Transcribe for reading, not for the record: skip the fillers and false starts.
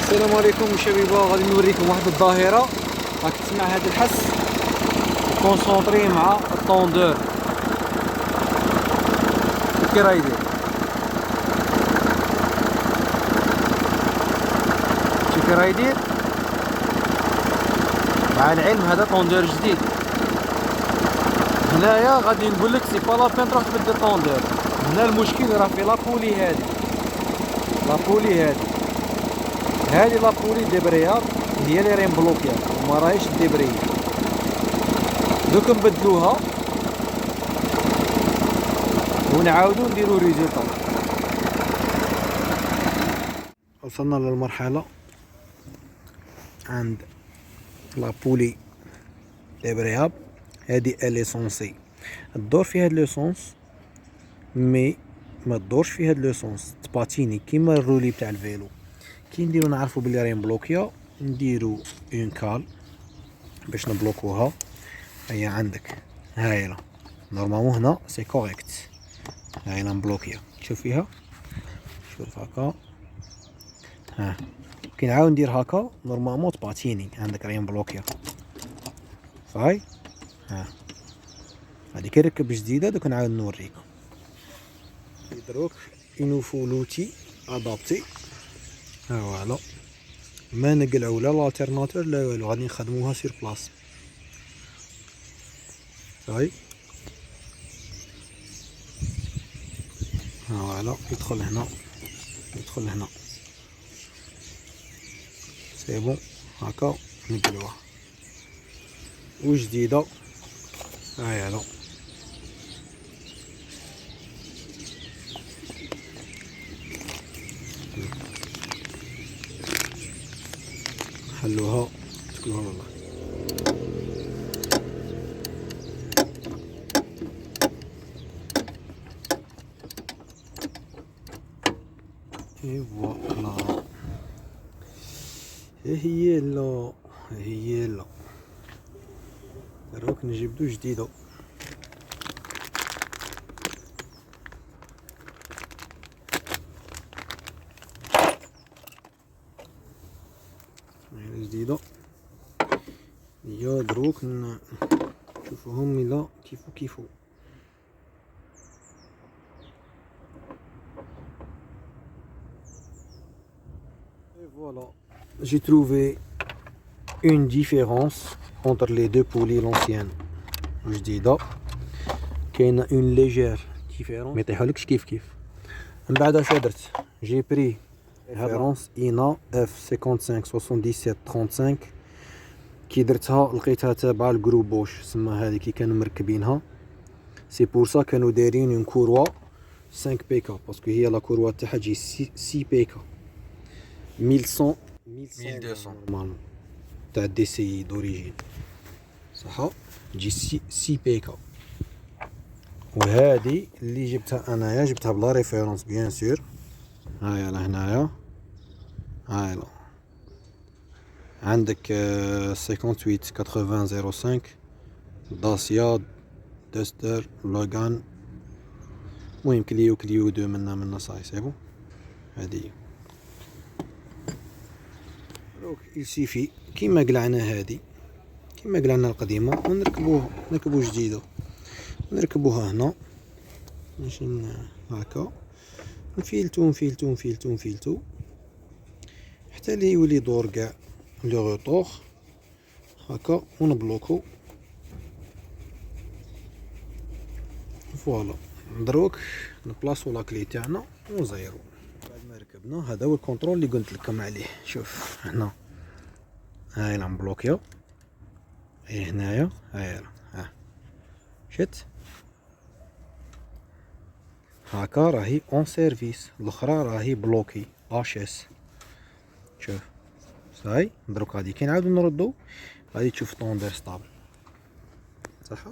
السلام عليكم شبيبه. غادي نوريكم واحد الظاهره. راك تسمع هذا الحس كونسونطري مع الطوندور. كي راه يدير، شوف كي راه يدير. مع العلم هذا طوندور جديد. هنايا غادي نقول لك سي با لابين تروح تبدل طوندور. هنا المشكل راه في لابولي هادي، لابولي هادي لابولي ديبريار هي اللي راهي مبلوكيا وما راهيش ديبري. دوك نبدلوها ونعاودو نديرو ريزولطا. وصلنا للمرحلة عند لابولي ديبرياب. هادي اليسونسي الدور في هاد ليسونس، مي ما تدورش في هاد ليسونس، تباتيني كيما الرولي تاع الفيلو. كي نديرو نعرفو بلي راهي مبلوكيا نديرو اون كال باش نبلوكوها. هيا عندك هايله نورمالمون هنا سي كوريكت، هايله مبلوكيا. شوف فيها، شوف هكا. ها كي نعاود ندير هكا نورمالمون تباتيني عندك راهي مبلوكيا. صاي ها هادي كي ركب جديده. دوك نعاود نوريكم. دروك ينوفو لوتي ادابتي. ها فوالا، ما نقلعو لا لالتيرناتور لا والو، غادي نخدموها سير بلاص. هاي ها فوالا، يدخل هنا يدخل هنا سي بون. هاكا نقلعوها وجديده. هاي هلا حلوها تكلوها والله. اي فوالا، هي لا هي لا دروك نجبدو جديدة. جديدة هي دروك نشوفوهم إلا كيفو. Et voilà, j'ai trouvé une différence entre les deux poulies, l'ancienne والجديدة. كاينة une légère différence، ميطيحولكش كيف. من بعد اش درت؟ جي بري ريفيرونس اينا اف 55 77 35. كي درتها لقيتها تابعة الجروب بوش، سما هذه كي كانوا مركبينها. سي بور سا كانوا دايرين اون كوروا 5 بيكا، باسكو هي لا كوروا تاعها تجي 6 بيكا 1100 1200 نورمالمون تاع دي سي دوريجين، صح؟ تجي 6 بيكا. وهذه اللي جبتها انايا جبتها بلا ريفيرونس بيان سور. هايا لهنايا، هايا عندك 58 80 05 داسيا دستر لوغان. المهم كليو دو منا صاي سي بون. هادي دروك يسيفي كيما قلعنا هادي، كيما قلعنا القديمة ونركبوها، نركبو جديدة نركبوها هنا ماشي هاكا. نفيلتو حتى اللي يولي يدور قاع لو غوطور هاكا ونبلوكو. فوالا دروك نبلاصو لاكلي تاعنا ونزيرو. بعد ما ركبنا هذا هو الكونترول اللي قلت لكم عليه. شوف هنا هاي مبلوكيا، هي هنايا هاي ها شت هاكا راهي اون سيرفيس، الاخرى راهي بلوكي اش اس. شوف صاي دروك غادي كي نعاودو نردو غادي تشوف طوندير ستابل، صح.